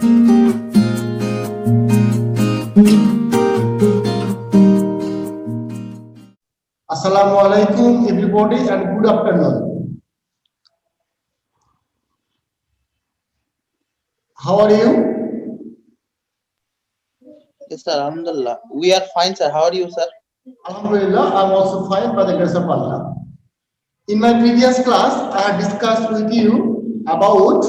Assalamu alaikum everybody and good afternoon. How are you? Yes, sir. Alhamdulillah. We are fine, sir. How are you, sir? Alhamdulillah, I'm also fine by the grace of Allah. In my previous class, I had discussed with you about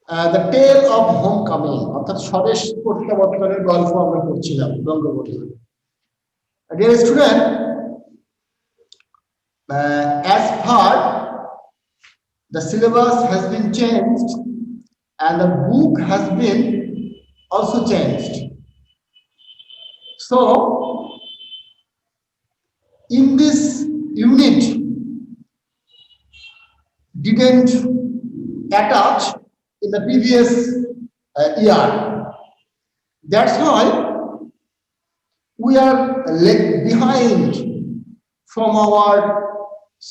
the tale of homecoming. অর্থাৎ স্বদেশ প্রত্যাবর্তনের গল্প আমরা পড়ছিলাম Bangabandhu. Dear student, as far the syllabus has been changed and the book has been also changed. So, in this unit, didn't attach in the previous year. That's why we are left behind from our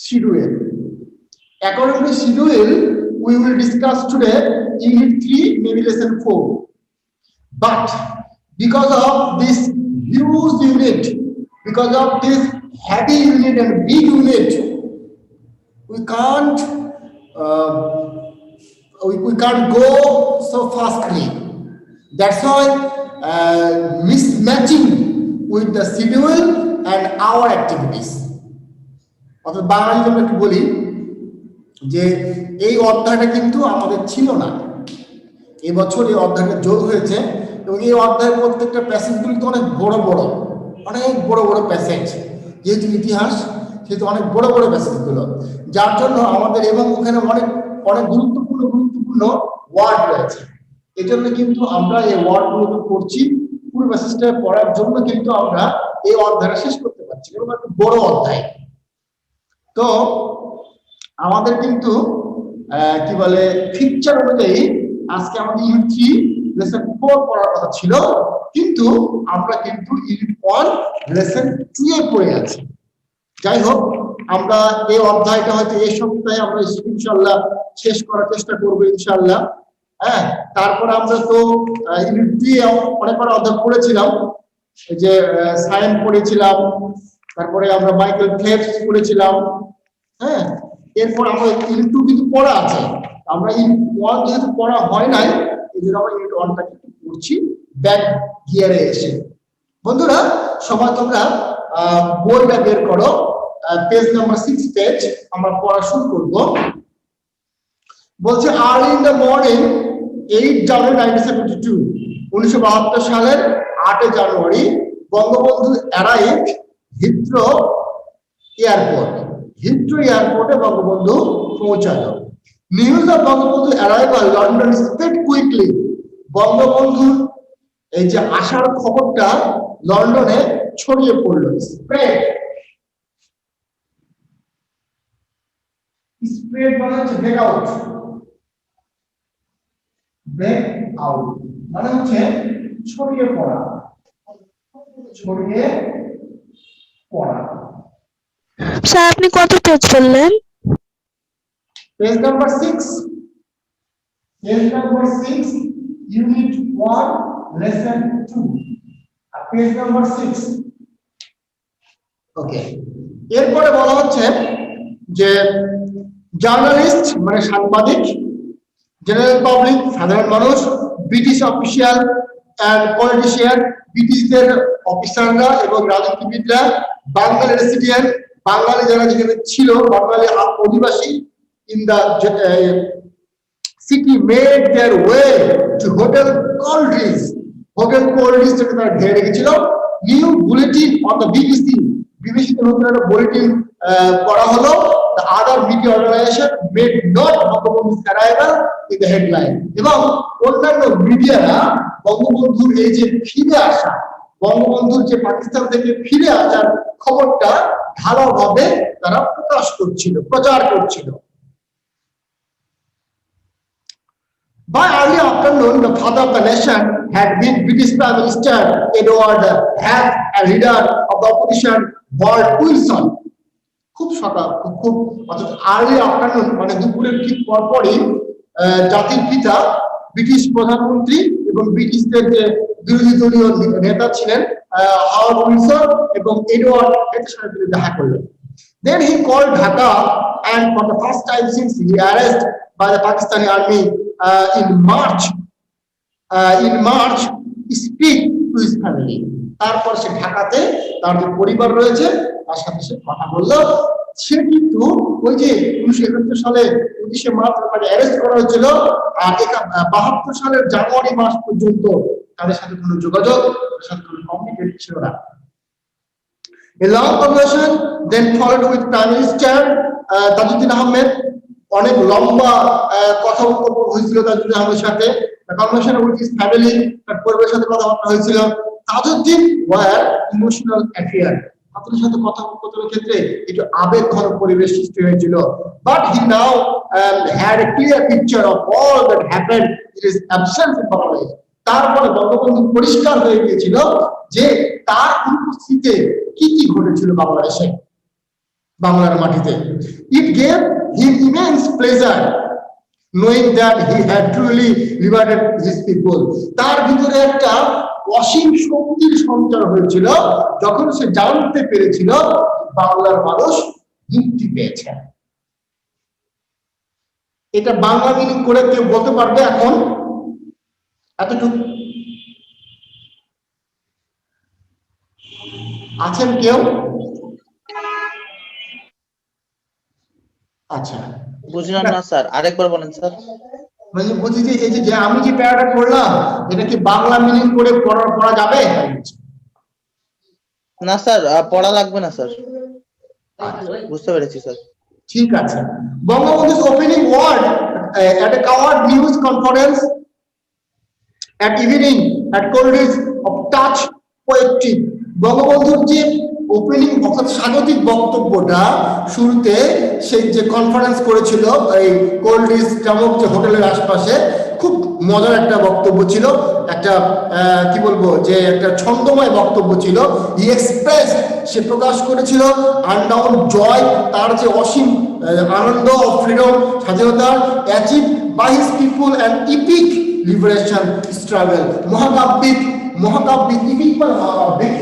schedule. According to schedule, we will discuss today Unit 3, maybe lesson 4. But because of this huge unit, because of this heavy unit and big unit, we can't go so fastly. That's why mismatching with the schedule and our activities. অর্থাৎ বাঙালি আমরা একটু বলি যে এই অধ্যায়টা কিন্তু আমাদের ছিল না, এই বছর এই অধ্যায়টা যোগ হয়েছে এবং এই অধ্যায়ের প্রত্যেকটা প্যাসেজগুলি তো অনেক বড় বড় প্যাসেজ, যেহেতু ইতিহাস সেহেতু অনেক বড় প্যাসেজগুলো, যার জন্য আমাদের এবং ওখানে অনেক গুরুত্বপূর্ণ ওয়ার্ড রয়েছে। এই জন্য কিন্তু আমরা এই ওয়ার্ডগুলোকে পড়ছি, পুরো প্যাসেজটা পড়ার জন্য কিন্তু আমরা এই অধ্যায়টা শেষ করতে পারছি, কারণ একটা বড় অধ্যায়। তো আমাদের কিন্তু কি বলে ফিকচার অনুযায়ী আজকে আমাদের ইউনিট 3 লেসন 4 পড়ার কথা ছিল, কিন্তু আমরা কিন্তু ইউনিট 1 লেসন 2 এ পড়ে আছি। যাই হোক, আমরা এই অধ্যায়টা হয়তো এই সপ্তাহে আমরা ইনশাআল্লাহ শেষ করার চেষ্টা করব ইনশাআল্লাহ। হ্যাঁ, তারপর আমরা তো ইউনিট 3 অনেক অধ্যায় পড়েছিলাম, এই যে সায়েন পড়েছিলাম, তারপরে আমরা মাইকেল ফেলপস পড়েছিলাম। হ্যাঁ, এরপর আমরা ইউনিট 2 কিন্তু পড়া আছে, আমরা ইউনিট 1 যেহেতু পড়া হয় নাই, এই জন্য আমরা ইউনিট 1টা কিন্তু পড়ছি ব্যাক গিয়ারে এসে। বন্ধুরা সবাই তোমরা বইটা বের করো, পেজ নাম্বার 6 পেজ, আমরা পড়া শুরু করব। বলছে আর্লি ইন দ্য মর্নিং 8 জানুয়ারি 1972 সালের 8 জানুয়ারি বঙ্গবন্ধু অ্যারাইভড হিথ্রো এয়ারপোর্টে বঙ্গবন্ধু পৌঁছালো। News of Bangabandhu arrival London spread quickly. বঙ্গবন্ধুর এই যে আসার খবরটা লন্ডনে ছড়িয়ে পড়লো। স্প্রেড মানে হচ্ছে ব্রেক আউট মানে হচ্ছে ছড়িয়ে পড়া। স্যার আপনি কত পেজ বললেন? Page number 6, unit 1 lesson 2, page number 6। ওকে, এরপরে বলা হচ্ছে যে জার্নালিস্ট মানে সাংবাদিক, জেনারেল পাবলিক সাধারণ মানুষ, ব্রিটিশ অফিসিয়াল এন্ড পলিটিশিয়ান ব্রিটিশদের অফিসাররা এবং রাজনীতিবিদরা, বাঙালি রেসিডেন্ট বাঙালি যারা যেখানে ছিল বাঙালি অধিবাসী in the city made their way to Hotel Colditz থেকে তারা ঘিরে রেখেছিল। New bulletin on the BBC তে নতুন একটা বুলেটিন করা হলো। The other media organization made not বঙ্গবন্ধু's arrival in the headline, এবং অন্যান্য মিডিয়ারা বঙ্গবন্ধুর এই যে ফিরে আসা, বঙ্গবন্ধুর যে পাকিস্তান থেকে ফিরে আসার খবরটা ঢালাওভাবে তারা প্রচার করছিল। By early afternoon, the father of the nation had been British Prime Minister Edward Heath and leader of the opposition Walt Wilson. খুব সকাল, খুব অর্থাৎ আর্লি আফটারনুন মানে দুপুরের ঠিক পরপরই জাতির পিতা, ব্রিটিশ প্রধানমন্ত্রী এবং ব্রিটিশদের যে বিরোধী দলীয় নেতা ছিলেন হাওয়ার্ড উইলসন এবং এডওয়ার্ড হেডের সাথে তিনি দেখা করলেন। Then he called Dhaka, and for the first time since he arrested by the Pakistani army in March, speak to his family. তারপর সে ঢাকাতে তার যে পরিবার রয়েছে তার সাথে সে কথা বললো। সে কিন্তু ওই যে 1971 সালে 29শে মার্চ তাকে অ্যারেস্ট করা হয়েছিল, আর 72 সালের জানুয়ারি মাস পর্যন্ত তাদের সাথে কোনো যোগাযোগ, তাদের সাথে কোনো কমিউনিকেট ছিল না। A long conversation then followed with Prime Minister Tajuddin Ahmed. অনেক লম্বা কথা হয়েছিল তাজউদ্দিন আহমেদের সাথে। The conversation with his family, তার পরিবারের সাথে কথাবার্তা হয়েছিল। তাজউদ্দিন were emotional affair, তাদের সাথে কথোপকথনের ক্ষেত্রে একটু আবেগ ঘন পরিবেশ সৃষ্টি হয়েছিল। But he now had a clear picture of all that happened in his absence in Bangladesh. তারপরে বঙ্গবন্ধু পরিষ্কার হয়ে গিয়েছিল যে তার অনুপস্থিতিতে কি কি ঘটেছিল বাংলাদেশে, বাংলার মাটিতে। It gave him immense pleasure knowing that he had truly liberated his people. তার ভিতরে একটা অসীম শক্তির সঞ্চার হয়েছিল যখন সে জানতে পেরেছিল বাংলার মানুষ মুক্তি পেয়েছে। এটা বাংলা মিনিং করে কেউ বলতে পারবে এখন? এতটুকু আছেন কেউ? আচ্ছা, বুঝলাম না স্যার, আরেকবার বলেন স্যার। মানে বলছি যে এই যে আমি যে প্যারাটা পড়লাম এটা কি বাংলা মিনিং করে পড়া যাবে? না স্যার, পড়া লাগবে না স্যার, বুঝতে পেরেছি স্যার। ঠিক আছে। বঙ্গবন্ধু's opening word at a Coward news conference at evening at College of Touch Poetry. বঙ্গবন্ধুর যে ওপেনিং অর্থাৎ স্বাগতিক বক্তব্যটা শুরুতে সেই যে কনফারেন্স করেছিল এই কোল্ডিস নামক যে হোটেলের আশপাশে, খুব মজার একটা বক্তব্য ছিল, একটা কি বলবো যে একটা ছন্দময় বক্তব্য ছিল। হি এক্সপ্রেস, সে প্রকাশ করেছিল আনডাউন জয়, তার যে অসীম আনন্দ ও ফ্রিডম, স্বাধীনতার achieve by his people and epic liberation struggle. মহাকাব্যিক ইপিক বা মহাকাব্যিক,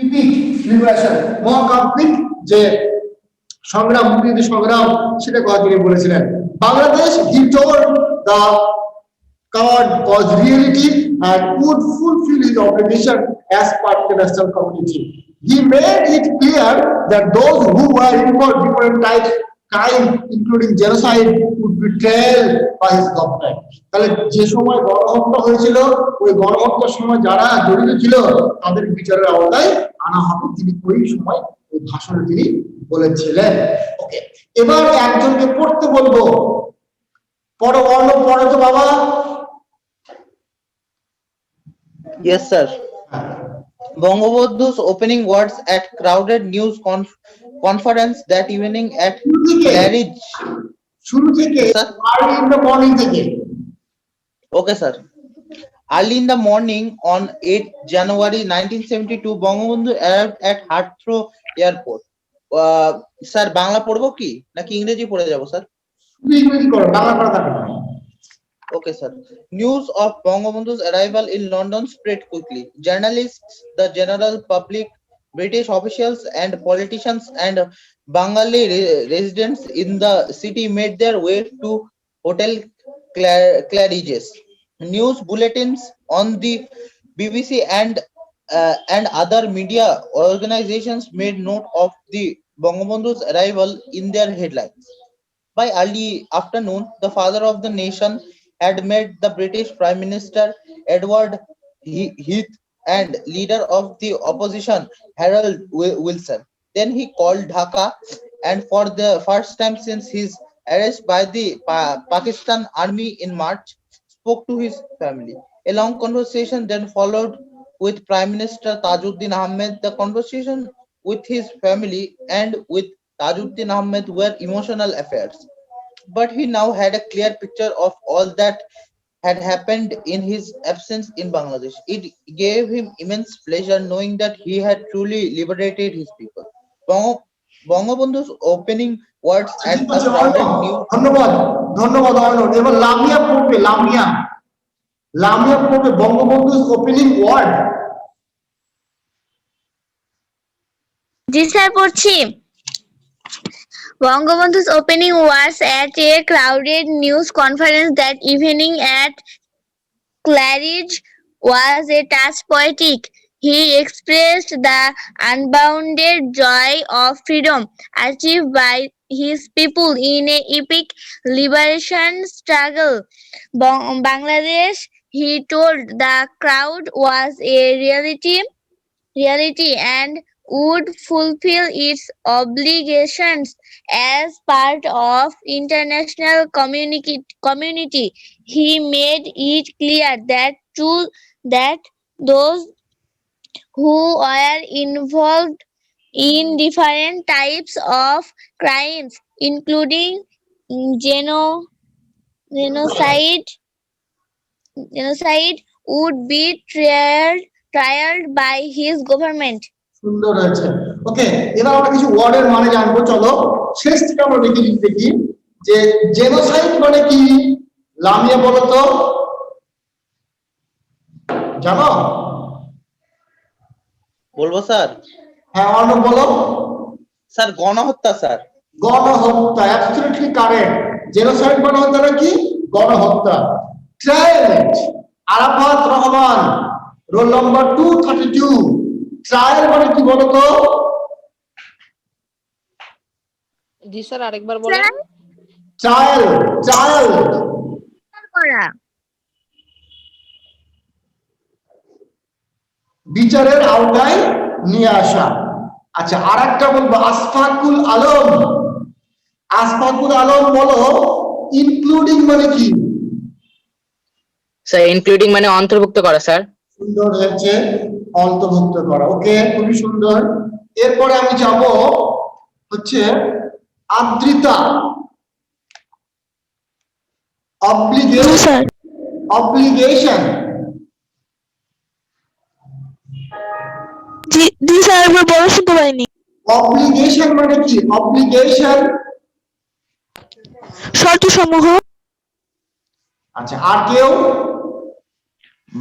ইপিক লিবারেশন মহাকাব্যিক যে সংগ্রাম, মুক্তিযুদ্ধ সংগ্রাম, সেটা কথা তিনি বলেছিলেন। Bangladesh, he told the Coward was reality and would fulfill his obligation as part of the national community. He made it clear that those who were involved in different types crime including genocide would be tried by his government. তাহলে যে সময় গণহত্যা হয়েছিল ওই গণহত্যার সময় যারা জড়িত ছিল তাদের বিচারের আওতায় আনা হবে, তিনি ওই সময় ওই ভাষণে তিনি বলেছিলেন। ওকে, এবার একজনকে পড়তে বলবো, পড়ো অন্য পড়ো তো বাবা। Yes sir. Bangabandhu's opening words at crowded news conference that evening at Claridge. শুরু থেকে early in the morning থেকে। Okay sir. Early in the morning on 8 January 1972, Bangabandhu arrived at Heathrow Airport. Sir, Bangla পড়বো কি নাকি ইংরেজি পড়ে যাব sir? ইংরেজি করো, বাংলা পড়া থাকবে না। Okay, sir. News of Bangabandhu's arrival in London spread quickly. Journalists, the general public, British officials and politicians and Bengali residents in the city made their way to Hotel Claridge's. News bulletins on the BBC and other media organizations made note of the Bangabandhu's arrival in their headlines. By early afternoon, the father of the nation had met the British Prime Minister Edward Heath and leader of the opposition Harold Wilson. Then he called Dhaka and for the first time since his arrest by the Pakistan army in March, spoke to his family. A long conversation then followed with Prime Minister Tajuddin Ahmed. The conversation with his family and with Tajuddin Ahmed were emotional affairs. But he now had a clear picture of all that had happened in his absence in Bangladesh. It gave him immense pleasure knowing that he had truly liberated his people. Bangabandhu's opening words at ঠিক the আছে crowded Arnab, new ধন্যবাদ ধন্যবাদ অর্ণব। এবার লামিয়া পড়বে, লামিয়া পড়বে বঙ্গবন্ধুর opening word. জি sir পড়ছি। Bangabandhu's opening words at a crowded news conference that evening at Claridge was a touch poetic. He expressed the unbounded joy of freedom achieved by his people in a epic liberation struggle. Bangladesh, he told the crowd, was a reality and would fulfill its obligations as part of international community. He made it clear that those who were involved in different types of crimes, including genocide, genocide would be tried by his government. সুন্দর হয়েছে। ওকে, এবার আমরা কিছু ওয়ার্ডের মানে জানবো। চলো শেষ থেকে আমরা দেখি যে জেনোসাইড মানে কি। লামিয়া বলো তো, জানো? বলবো স্যার? হ্যাঁ অর্ণব বলো। স্যার গণহত্যা স্যার। গণহত্যা, অ্যাবসলিউটলি কারেক্ট। জেনোসাইড মানে হচ্ছে কি? গণহত্যা। Trial, Arafat Rahman, roll number 232। Trial মানে কি বলো তো? জি স্যার আরেকবার বলেন। ট্রায়াল করা। বিচারের আওতায় নিয়ে আসা। আচ্ছা আরেকটা বলবো আশফাকুল আলম। আশফাকুল আলম বলো ইনক্লুডিং মানে কি? স্যার ইনক্লুডিং মানে অন্তর্ভুক্ত করা স্যার। সুন্দর হয়েছে, অন্তর্ভুক্ত করা। ওকে, খুবই সুন্দর। এরপরে আমি যাব হচ্ছে আদ্রিতা। অব্লিগেশন। জি স্যার একবার বড় শুনতে পাইনি। অব্লিগেশন মানে কি? অব্লিগেশন শর্ত সমূহ। আচ্ছা আর কেউ?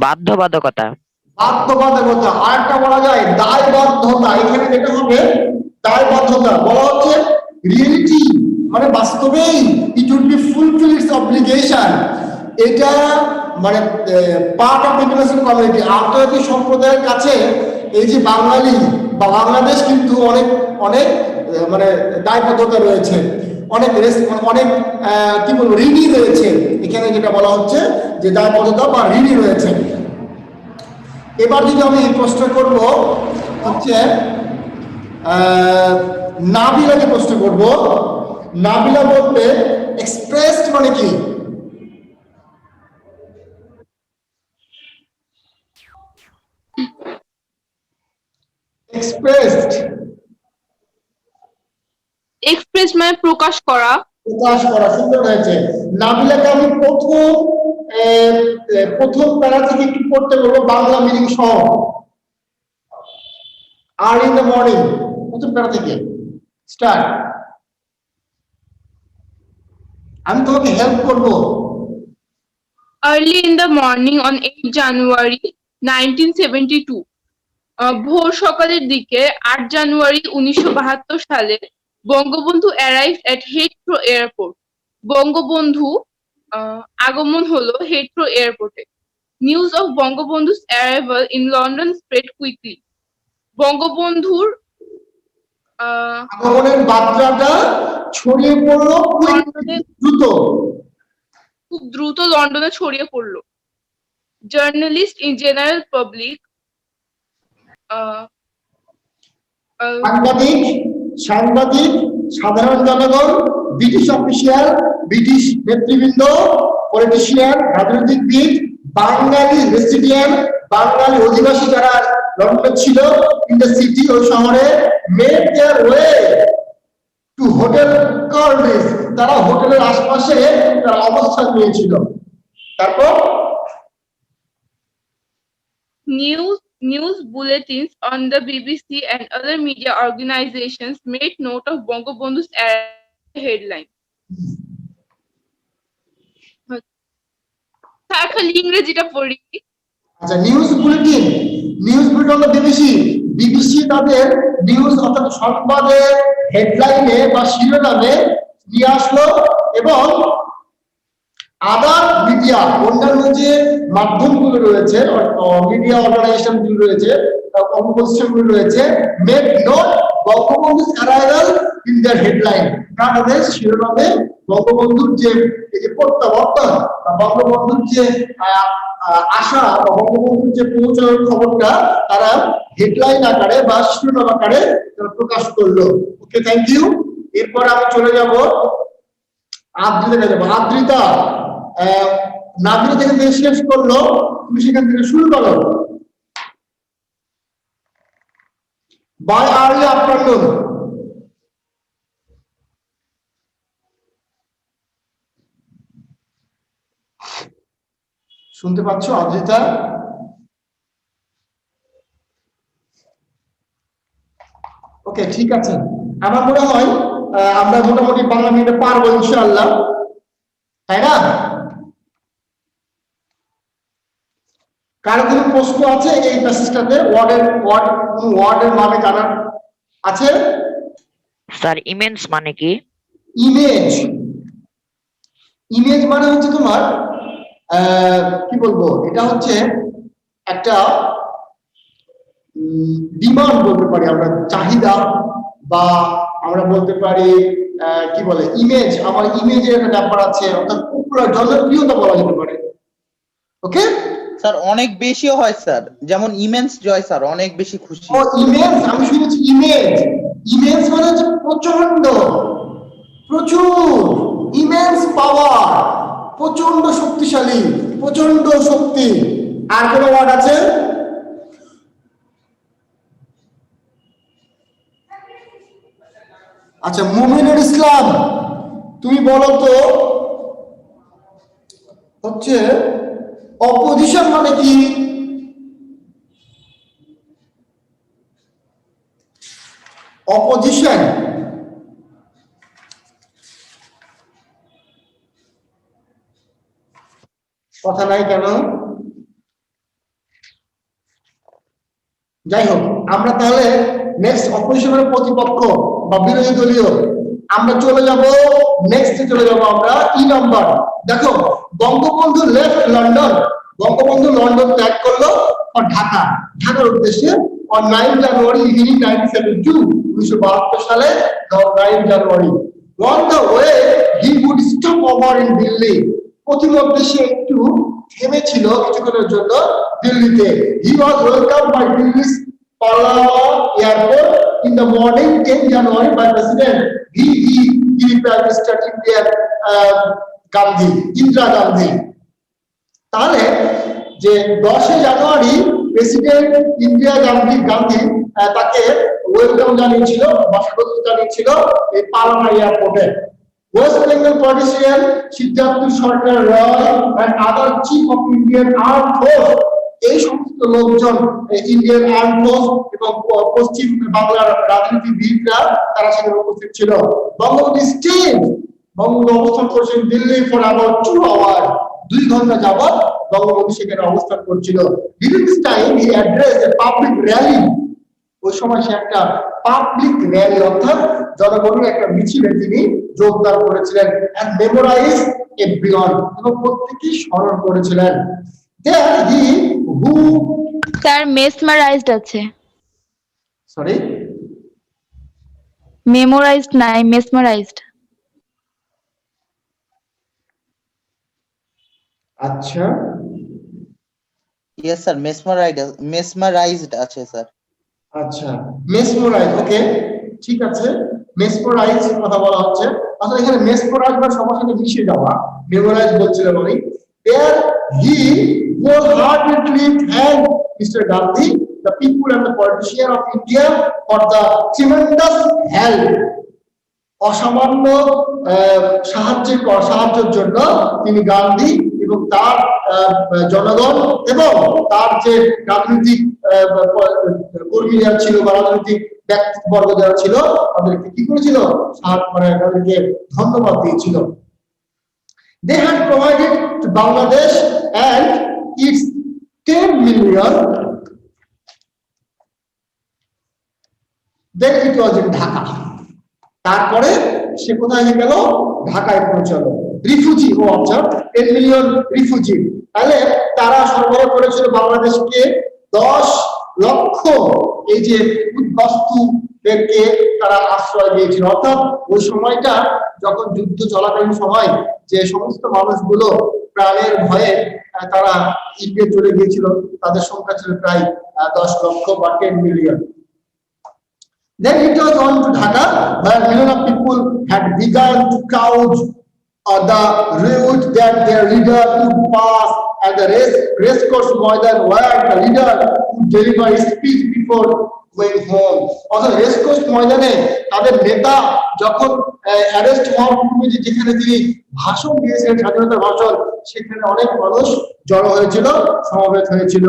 বাধ্যবাধকতা। বাধ্যবাধকতা। আরেকটা বলা যায় দায়বদ্ধতা। এখানে যেটা হবে দায়বদ্ধতা বলা হচ্ছে রিয়েলিটি মানে বাস্তবেই it would be fulfil its obligation. এটা মানে পার্ট অফ ইন্টারন্যাশনাল কমিউনিটি, আন্তর্জাতিক সম্প্রদায়ের কাছে এই যে বাঙালি বা বাংলাদেশ কিন্তু অনেক অনেক মানে দায়বদ্ধতা রয়েছে, অনেক কি বলবো ঋণী রয়েছে। এখানে যেটা বলা হচ্ছে যে দায়বদ্ধতা বা ঋণী রয়েছে। এবার যদি আমি প্রশ্ন করব হচ্ছে নাবিলাকে প্রশ্ন করব। নাবিলা বলতে এক্সপ্রেসড মানে কি? এক্সপ্রেসড মানে প্রকাশ করা। সুন্দর হয়েছে। নাবিলাকে আমি প্রথম প্যারা থেকে একটু পড়তে বলবো বাংলা মিনিং সহ। আর্লি ইন দ্য মর্নিং, প্রথম প্যারা থেকে স্টার্ট। আমি তোমাকে হেল্প করবো। Early in the morning on 8 January 1972, ভোর সকালের দিকে 8 জানুয়ারি 1972 সালে Bangabandhu arrived at Heathrow Airport. Bangabandhu আগমন হলো Heathrow এয়ারপোর্টে। News of Bangabandhu's arrival in London spread quickly. বঙ্গবন্ধুর আগমনের বার্তাটা ছড়িয়ে পড়লো খুব দ্রুত লন্ডনে ছড়িয়ে পড়লো। জার্নালিস্ট ইন জেনারেল পাবলিক, সাংবাদিক, সাধারণ জনগণ, ব্রিটিশ অফিসিয়াল, ব্রিটিশ নেতৃবৃন্দ, পলিটিশিয়ান, রাজনৈতিকবিদ, বাঙালি রেসিডেন্ট, বাঙালি অধিবাসী যারা লন্ডনে ছিল ইন দ্য সিটি, ওই শহরে, made their way to hotel Cornish, তারা হোটেলের আশপাশে তারা অবস্থান নিয়েছিল। তারপর News bulletins on the BBC and other media organizations made note of Bangabandhu's headline. খালি ইংরেজিটা পড়ি। আচ্ছা, news bulletin on the BBC তাদের নিউজ অর্থাৎ সংবাদের হেডলাইনে বা শিরোনামে নিয়ে আসলো, এবং আদার মিডিয়া অন্যান্য যে মাধ্যমগুলো রয়েছে, মিডিয়া অর্গানাইজেশন গুলো রয়েছে, অপোজিশন গুলো রয়েছে, মেড নোট বঙ্গবন্ধুর অ্যারাইভাল ইন দেয়ার হেডলাইন। তাদের শিরোনামে বঙ্গবন্ধুর যে এই যে প্রত্যাবর্তন বা বঙ্গবন্ধুর যে আশা বা বঙ্গবন্ধুর যে পৌঁছানোর খবরটা তারা হেডলাইন আকারে বা শিরোনাম আকারে প্রকাশ করলো। ওকে, থ্যাংক ইউ। এরপর আমি চলে যাব আদ্রিতা যাব। আদ্রিতা, নাবিলা থেকে শেষ করলো, তুমি সেখান থেকে শুরু করো। By early afternoon. শুনতে পাচ্ছ আদ্রিতা? ওকে, ঠিক আছে। আমার মনে হয় আমরা মোটামুটি 12 মিনিটে পারবো ইনশাআল্লাহ, তাই না? কারো কোনো প্রশ্ন আছে এই প্যাসেজটাতে? ওয়ার্ডের মানে জানার আছে? স্যার ইমেন্স মানে কি? ইমেজ মানে হচ্ছে তোমার কি বলবো, এটা হচ্ছে একটা ডিমান্ড বলতে পারি আমরা, চাহিদা, বা আমরা বলতে পারি কি বলে ইমেজ, আমার ইমেজের একটা ব্যাপার আছে, অর্থাৎ পপুলার, জনপ্রিয়তা বলা যেতে পারে। ওকে স্যার, অনেক বেশিও হয় স্যার, যেমন ইমেন্স জয় স্যার অনেক বেশি খুশি। ও ইমেজ, আমি শুনেছি ইমেজ মানে হচ্ছে প্রচন্ড, প্রচুর, ইমেন্স পাওয়ার, প্রচন্ড শক্তিশালী, প্রচন্ড শক্তি। আর কোন ওয়ার্ড আছে? আচ্ছা, মুমিনুল ইসলাম, তুমি বলো তো হচ্ছে অপোজিশন মানে কি? অপোজিশন কথা নাই কেন? যাই হোক, আমরা তাহলে নেক্সট অপোজিশনের প্রতিপক্ষ বা বিরোধী দলীয় আমরা চলে যাব, নেক্সটে চলে যাব আমরা ই নাম্বার। দেখো, Bangabandhu left London, Bangabandhu London ত্যাগ করলো আর ঢাকার উদ্দেশ্যে on 9 জানুয়ারি ইভিনিং 1972, 1972 সালে 9 জানুয়ারি। On the way he would stop over in Delhi, প্রতিমধ্যে সে একটু থেমেছিল কিছুক্ষণের জন্য দিল্লিতে। He was welcomed by Delhi's Palava Airport in the morning 10 January by President Prime Minister Indira Gandhi। তাহলে যে 10 জানুয়ারি প্রেসিডেন্ট ইন্দিরা গান্ধী তাকে ওয়েলকাম জানিয়েছিল বা স্বাগত জানিয়েছিল এই পালামা এয়ারপোর্টে। West Bengal politician Siddhartha Sarkar Roy and other chief of Indian Armed Force, এই সমস্ত লোকজন ইন্ডিয়ান আর্ম ফোর্স এবং পশ্চিম বাংলার রাজনীতিবিদরা তারা সেখানে উপস্থিত ছিল। বঙ্গবন্ধু অবস্থান করছেন দিল্লি ফর অ্যাবাউট 2 আওয়ার, 2 ঘন্টা যাবত বঙ্গবন্ধু সেখানে অবস্থান করছিল। During this time he addressed a public rally, ওই সময় সে একটা পাবলিক র্যালি অর্থাৎ জনগণের একটা মিছিলে তিনি যোগদান করেছিলেন, and মেমোরাইজ এভরিওয়ান, এবং প্রত্যেককে স্মরণ করেছিলেন। There he who স্যার মেসমারাইজড আছে, সরি মেমোরাইজড নাই, মেসমারাইজড। আচ্ছা, ইয়েস স্যার, মেসমারাইজড আছে স্যার। আচ্ছা, মেসমোরাইজ, ওকে, ঠিক আছে, মেসমোরাইজ কথা বলা হচ্ছে। আসলে এখানে মেসমোরাইজ বা সবার সাথে মিশে যাওয়া, মেমোরাইজ বলছিলাম আমি। There he wholeheartedly thanked Mr. Gandhi, the people and the politicians of India for the tremendous help, অসামান্য সাহায্যের জন্য তিনি গান্ধী এবং তার জনগণ এবং তার যে রাজনৈতিক কর্মীরা ছিল বা রাজনৈতিক ব্যক্তিবর্গ যারা ছিল তাদেরকে কি করেছিল, তাদেরকে ধন্যবাদ দিয়েছিল। They had provided to Bangladesh and its 10 million. Then it was in Dhaka. তারপরে সে কোথায় গেল, ঢাকায় পৌঁছালো। রিফিউজি ও অবজার্ভ 10 মিলিয়ন রিফিউজি, তাহলে তারা সরবরাহ করেছিল বাংলাদেশকে 10 লক্ষ এই যে উদ্বাস্তুদেরকে তারা আশ্রয় দিয়েছিল। অর্থাৎ ওই সময়টা যখন যুদ্ধ চলাকালীন সময় যে সমস্ত মানুষগুলো প্রাণের ভয়ে তারা ইন্ডিয়া চলে গিয়েছিল তাদের সংখ্যা ছিল প্রায় 10 লক্ষ বা 10 million. Then it was on to Dhaka, where millions of people had begun to crowd on the route that their leader would pass, and the race course Maidan, where the leader would deliver his speech before going home. Also, race course ময়দানে তাদের নেতা যখন arrest হওয়ার পূর্বে যেখানে তিনি ভাষণ দিয়েছিলেন, স্বাধীনতার ভাষণ, সেখানে অনেক মানুষ জড়ো হয়েছিল, সমবেত হয়েছিল।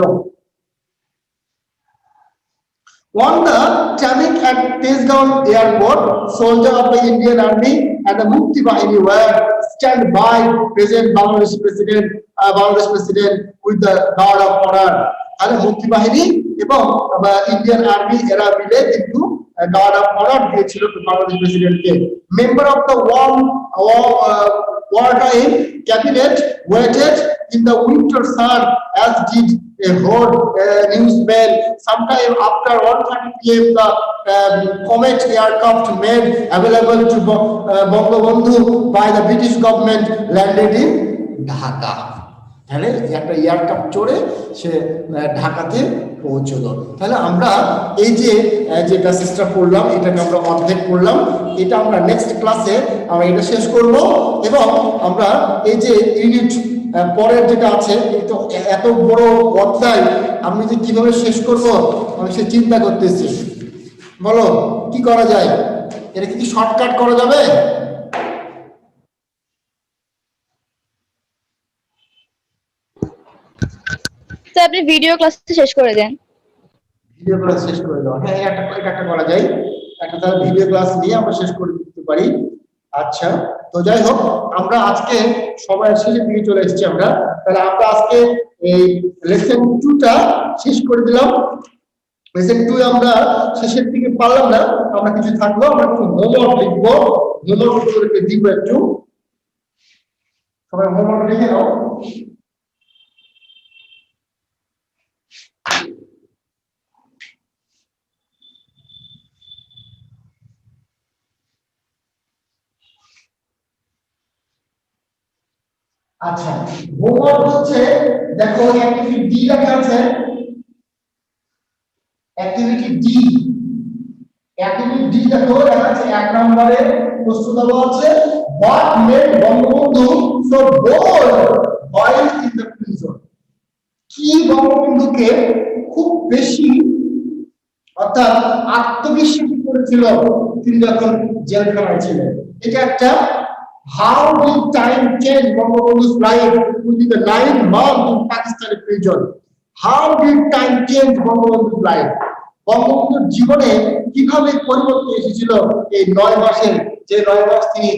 On the traffic at Teesdown Airport, soldiers of the Indian Army and the Mukti Bahini were stand by present Bangladesh President with the guard of honor. And Mukti Bahini এবং ইন্ডিয়ান আর্মি এরা মিলে কিন্তু guard of honour দিয়েছিল বাংলাদেশ প্রেসিডেন্টকে। Member of the wartime cabinet waited in the winter sun, as did a horde newsman. Sometime after 1:30 p.m. the Comet aircraft made available to Bangabandhu by the British government landed in Dhaka. তাহলে একটা aircraft চড়ে সে ঢাকাতে পৌঁছলো। তাহলে আমরা এই যে প্যাসেজটা পড়লাম এটাকে আমরা অর্ধেক পড়লাম, এটা আমরা নেক্সট ক্লাসে আমরা এটা শেষ করব এবং আমরা এই যে ইউনিট পরের যেটা আছে তো এত বড় অধ্যায় আমি যে কিভাবে শেষ করব আমি সে চিন্তা করতেছি। বলো কি করা যায়, এটা কি শর্টকাট করা যাবে? আপনি ভিডিও ক্লাসটা শেষ করে দেন। ভিডিও ক্লাস শেষ করে দাও, হ্যাঁ এটা করা যায়, একটা তাহলে ভিডিও ক্লাস নিয়ে আমরা শেষ করে দিতে পারি। আচ্ছা, তো যাই হোক আমরা আজকে সময়ের শেষের দিকে চলে এসেছি আমরা, তাহলে আমরা আজকে এই লেসন 2টা শেষ করে দিলাম। লেসন 2 আমরা শেষের দিকে পারলাম না, আমরা কিছু থাকলো, আমরা একটু হোমওয়ার্ক লিখবো, হোমওয়ার্ক করে দিব একটু, সবাই হোমওয়ার্ক লিখে নাও। আচ্ছা, হোমওয়ার্ক হচ্ছে দেখো অ্যাক্টিভিটি ডি লেখা আছে, অ্যাক্টিভিটি ডি দেখো লেখা আছে 1 নম্বরে প্রশ্ন দেওয়া আছে what made Bangabandhu so bold while in the prison। কি বঙ্গবন্ধুকে খুব বেশি অর্থাৎ আত্মবিশ্বাসী করেছিল তিনি যখন জেলখানায় ছিলেন। এটা একটা How did time change Bangabandhu's life within the 9 months in Pakistani prison? How did time change Bangabandhu's life? বঙ্গবন্ধুর জীবনে কিভাবে পরিবর্তন এসেছিল এই 9 মাসের, যে 9 মাস তিনি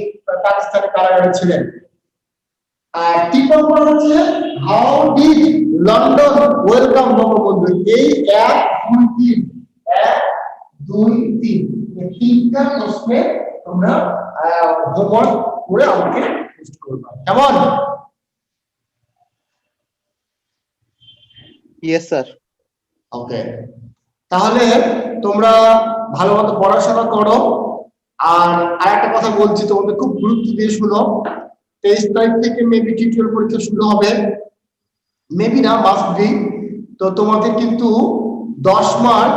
পাকিস্তানে কারাগারে ছিলেন। আর 3 নম্বর হচ্ছে How did London welcome Bangabandhu? এই 1 2 3 এই 3টা প্রশ্নে তোমরা হোমওয়ার্ক করে আমাকে পোস্ট করবে, কেমন? Yes sir. ওকে, তাহলে তোমরা ভালো মতো পড়াশোনা করো। আর আরেকটা কথা বলছি, তোমাদের খুব গুরুত্ব দিয়ে শুনো, 23 তারিখ থেকে মেবি টিউটোরিয়াল পরীক্ষা শুরু হবে, মেবি না মাস্ট বি। তো তোমাদের কিন্তু 10 মার্ক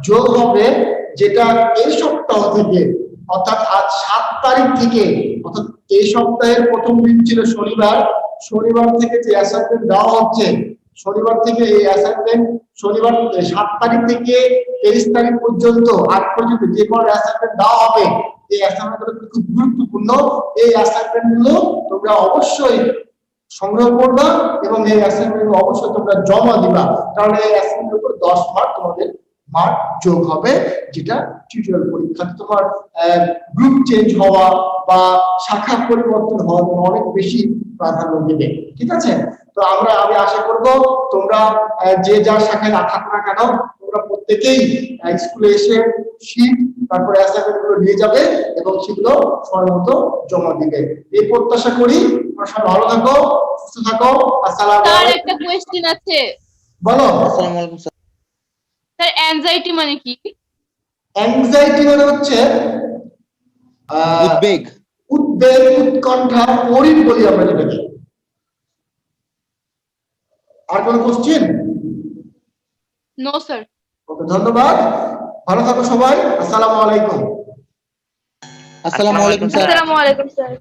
যোগ হবে, যেটা এই সপ্তাহ থেকে অর্থাৎ আজ 7 তারিখ থেকে, অর্থাৎ এই সপ্তাহের প্রথম দিন ছিল শনিবার, শনিবার থেকে যে অ্যাসাইনমেন্ট দেওয়া হচ্ছে, শনিবার থেকে এই অ্যাসাইনমেন্ট, শনিবার 7 তারিখ থেকে 23 তারিখ পর্যন্ত আজ পর্যন্ত যে কোনো অ্যাসাইনমেন্ট দেওয়া হবে, এই অ্যাসাইনমেন্টগুলো খুব গুরুত্বপূর্ণ। এই অ্যাসাইনমেন্টগুলো তোমরা অবশ্যই সংগ্রহ করবা এবং এই অ্যাসাইনমেন্ট অবশ্যই তোমরা জমা দিবা, কারণ এই অ্যাসাইনমেন্টের উপর 10 মার্ক তোমাদের মার্ক যোগ হবে, যেটা টিউটোরিয়াল পরীক্ষাতে তোমার গ্রুপ চেঞ্জ হওয়া বা শাখা পরিবর্তন হওয়া অনেক বেশি প্রাধান্য দেবে। ঠিক আছে, তো আমি আশা করব তোমরা যে যার শাখায় থাকো না কেন তোমরা প্রত্যেকেই স্কুলে এসে শীট তারপরে অ্যাসাইনমেন্ট গুলো নিয়ে যাবে এবং সেগুলো সময় মতো জমা দিবে। এই প্রত্যাশা করি। তোমরা সবাই ভালো থাকো, সুস্থ থাকো। আসসালামু স্যার আলাইকুম। একটা কোয়েশ্চেন আছে বলো। আসসালামু আলাইকুম স্যার। স্যার অ্যাংজাইটি মানে কি? অ্যাংজাইটি মানে হচ্ছে উদ্বেগ। উদ্বেগ, উৎকণ্ঠা, ওরি বলি আমরা যেটাকে। আর কোনো কোশ্চেন? No sir. ওকে, ধন্যবাদ, ভালো থাকো সবাই। আসসালামু আলাইকুম। আসসালামু আলাইকুম স্যার। আসসালামু আলাইকুম স্যার।